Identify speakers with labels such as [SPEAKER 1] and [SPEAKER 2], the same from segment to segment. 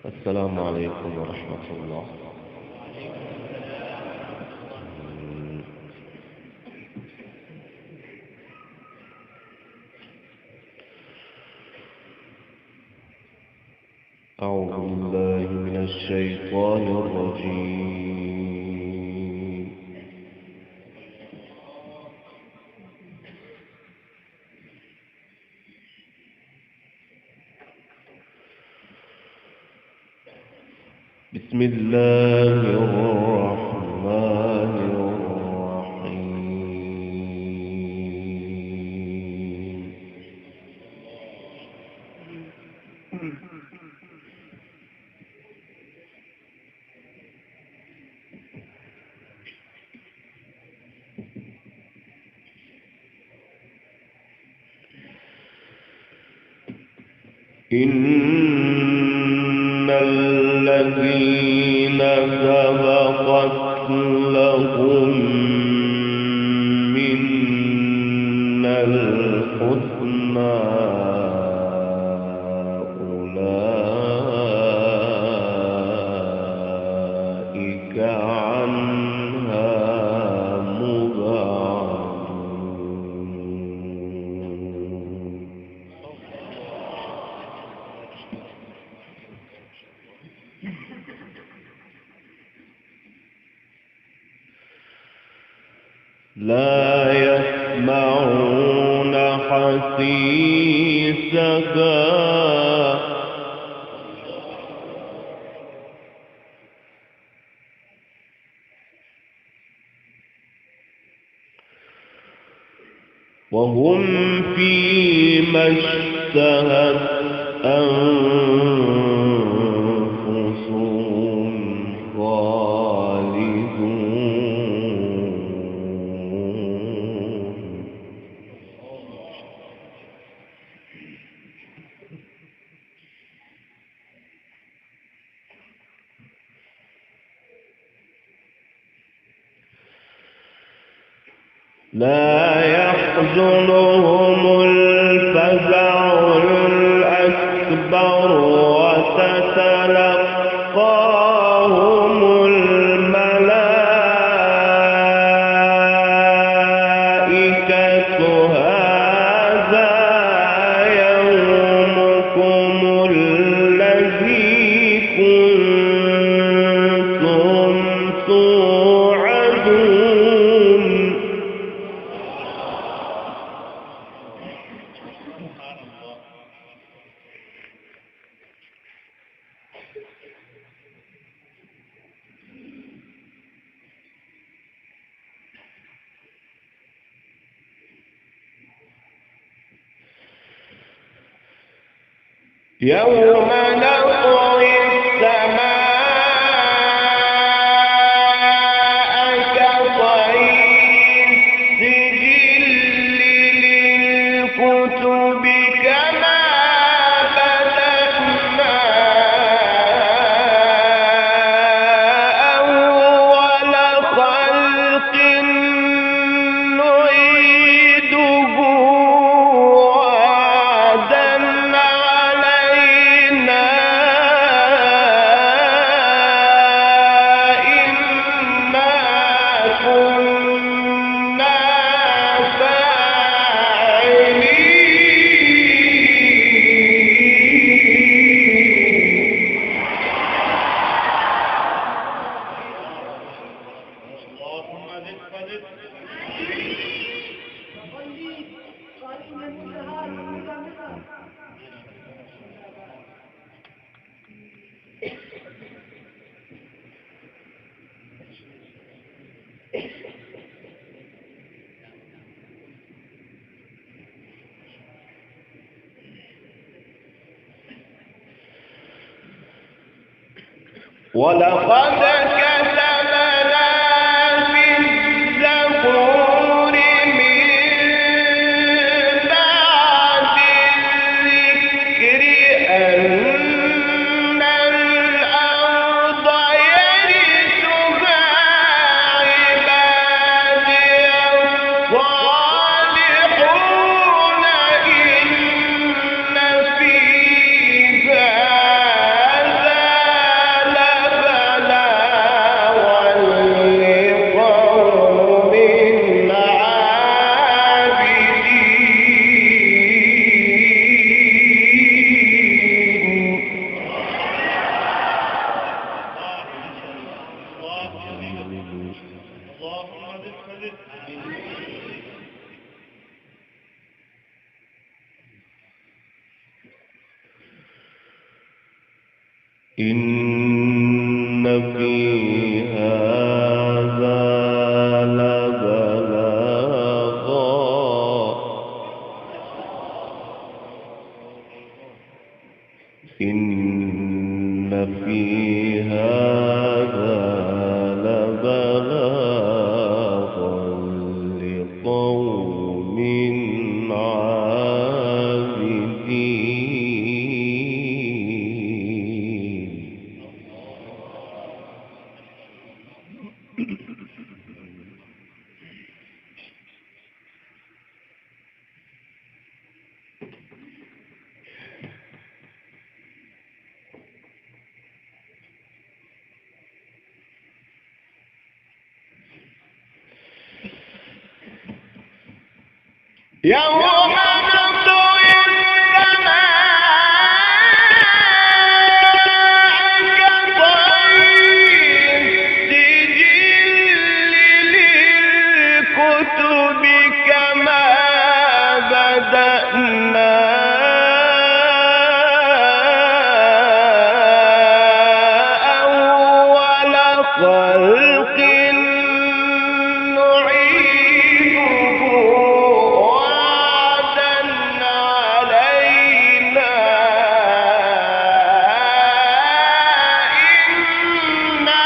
[SPEAKER 1] السلام عليكم ورحمة الله. أعوذ بالله من الشيطان الرجيم. بسم الله الرحمن الرحيم. إن الذين سبقت لهم منا الحسنى أولئك عنها مبعدون. لا يسمعون حسيسها وهم فيما اشتهت أنفسهم خالدون. لا يحزنهم الفزع الأكبر وتتلقاهم الملائكة هذا يومكم الذي كنتم توعدون. يوم نطوي السماء كطي السجل للكتب كما بدأنا أول خلق نعيده وعدا علينا إنا كنا فاعلين. ولقد كتبنا في الزبور من بعد الذكر أن الأرض يرثها عبادي الصالحون. إن في ذلك
[SPEAKER 2] إن في هذا لبلاغا إن في هذا لبلاغا لقوم عابدين.
[SPEAKER 1] يوم نطوي السماء كطي السجل للكتب كما بدأنا أول خلق نعيده وعدا علينا إنا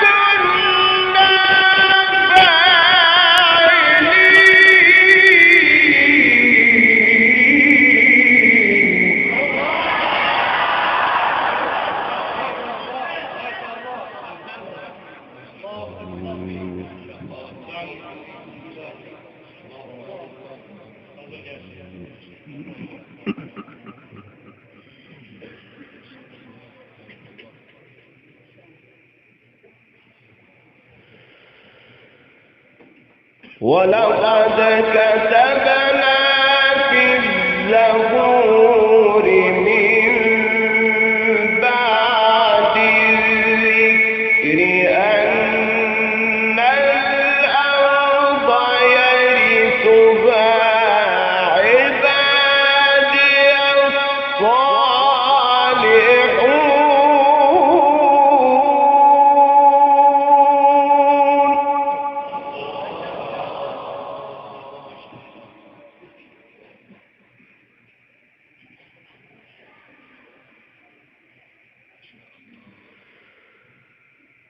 [SPEAKER 1] كنا فاعلين. ولقد كتبنا في الزبور من بعد الذكر أن الأرض يرثها عبادي الصالحون.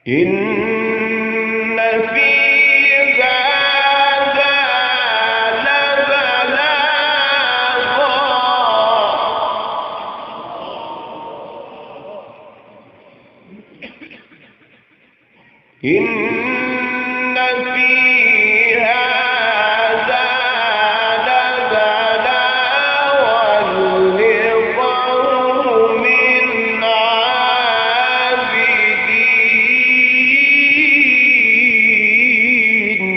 [SPEAKER 1] إن في هذا لبلاغا إن في هذا لبلاغا لقوم عابدين.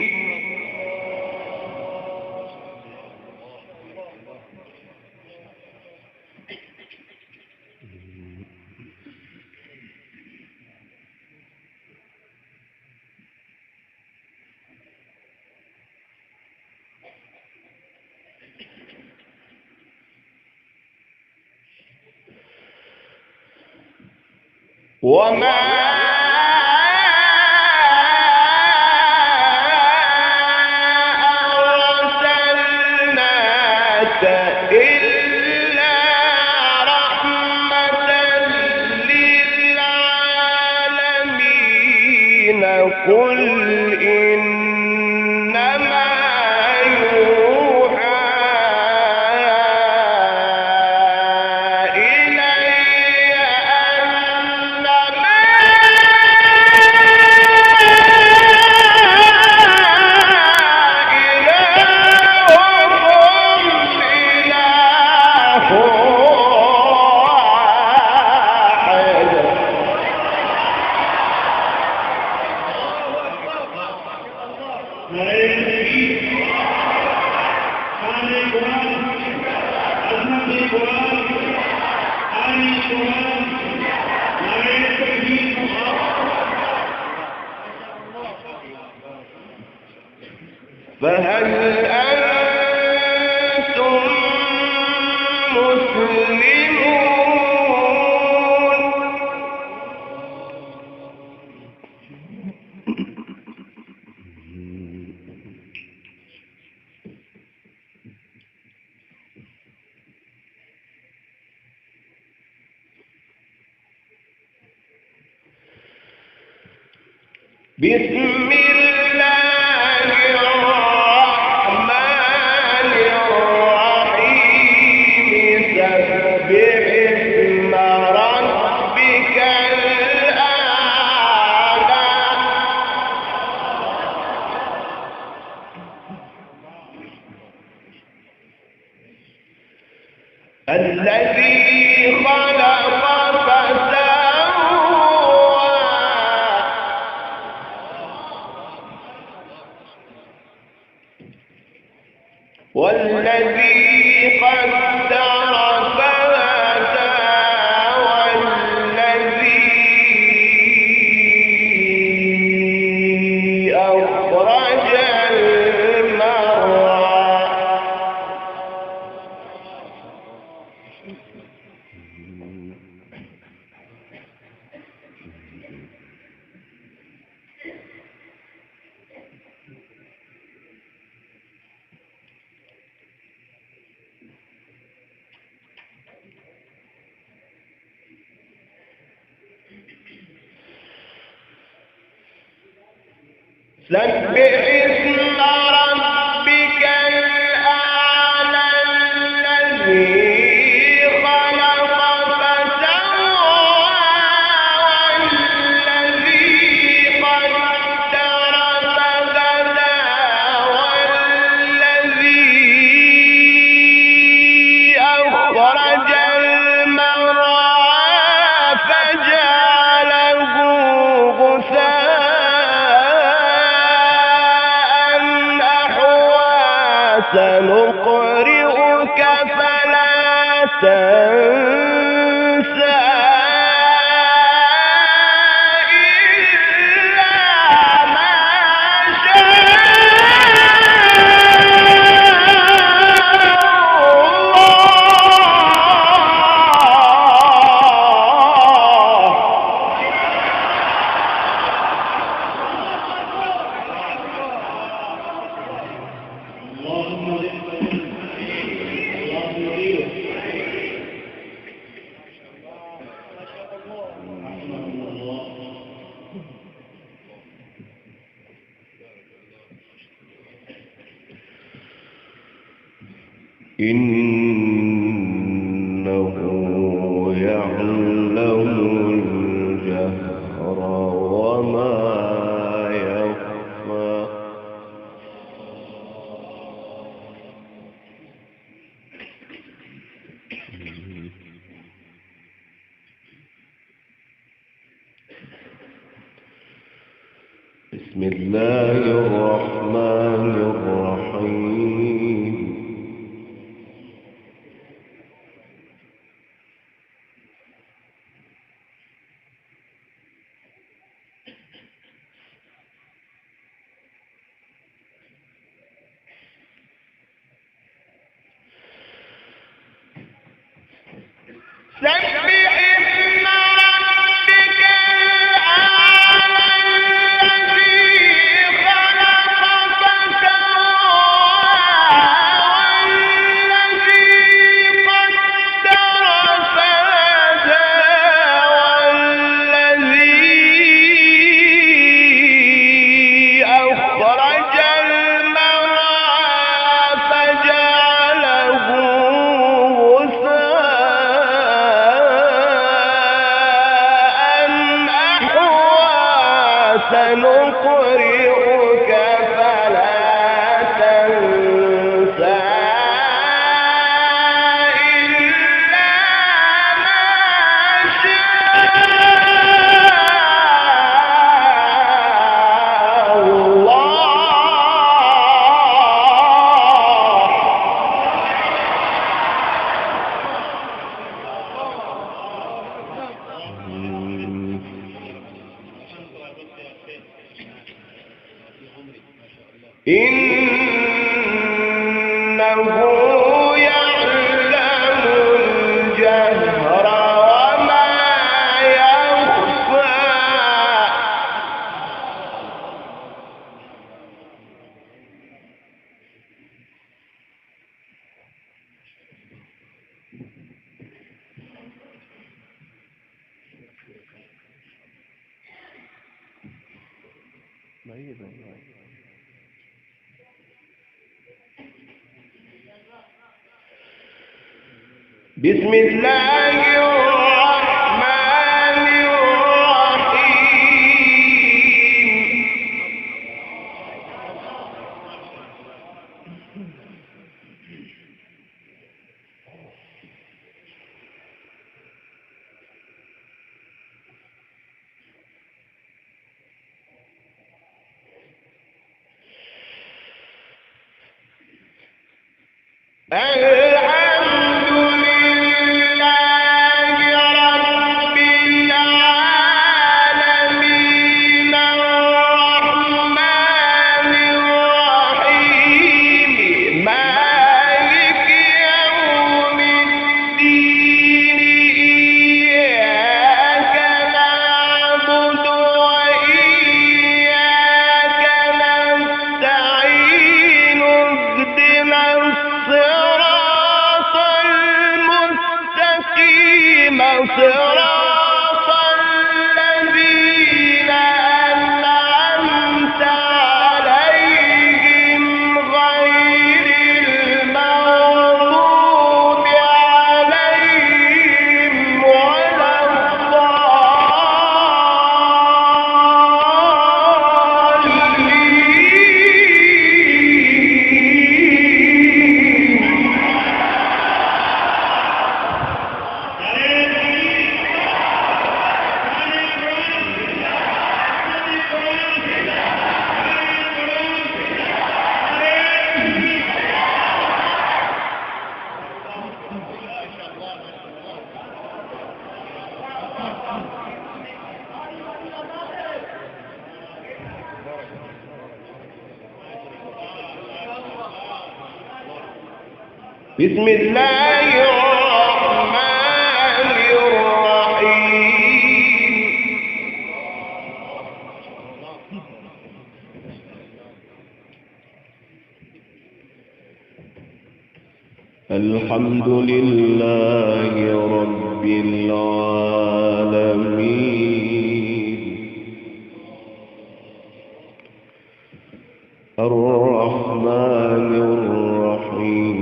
[SPEAKER 1] وما أرسلناك إلا رحمة للعالمين. قل إنما يوحى إلي أنما إلهكم إله فهل أنتم مسلمون؟ بسم الله الرحمن الرحيم سبح اسم ربك الأعلى الذي خلق فسوى والذي قدر فهدى والذي أخرج المرعى سبح اسم ربك الأعلى الذي خلق فسوى والذي قدر فهدى والذي أخرج المرعى فجعله غثاء سنقرئك فلا تنسى إلا ما
[SPEAKER 2] إنه يعلم الجهر وما يخفى بسم الله الرحمن الرحيم
[SPEAKER 1] سبح اسم ربك الأعلى الذي خلق فسوى والذي قدر فهدى والذي أخرج المرعى فجعله غثاء بسم الله الرحمن الرحيم الحمد لله رب العالمين الرحمن الرحيم مالك يوم الدين إياك نعبد وإياك نستعين اهدنا الصراط المستقيم صراط الذين أنعمت عليهم غير المغضوب عليهم ولا الضالين. بسم الله الرحمن الرحيم
[SPEAKER 2] الحمد لله رب العالمين الرحمن الرحيم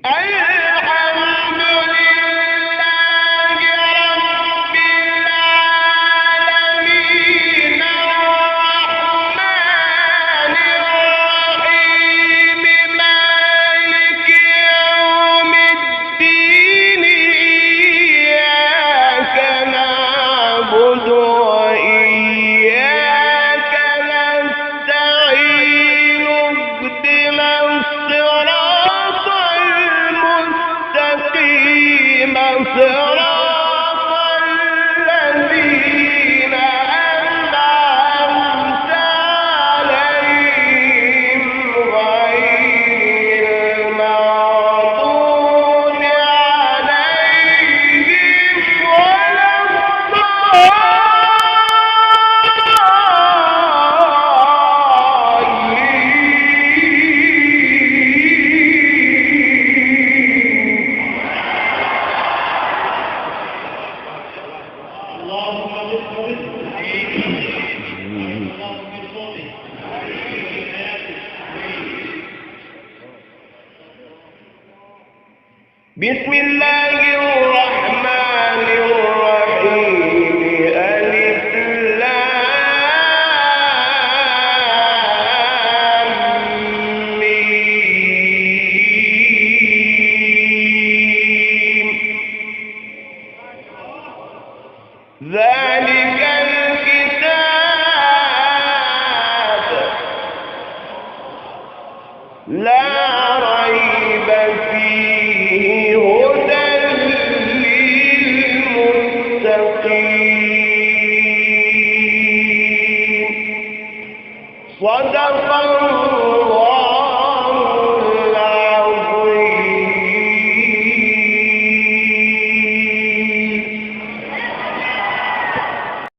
[SPEAKER 1] الحمد لله رب العالمين الرحمن الرحيم مالك يوم الدين إياك نعبد وإياك نستعين اهدنا الصراط المستقيم صراط الذين أنعمت عليهم غير المغضوب عليهم ولا بسم الله الرحمن الرحيم ألف لام ميم ذلك الكتاب لا ريب فيه هدى للمتقين صدق الله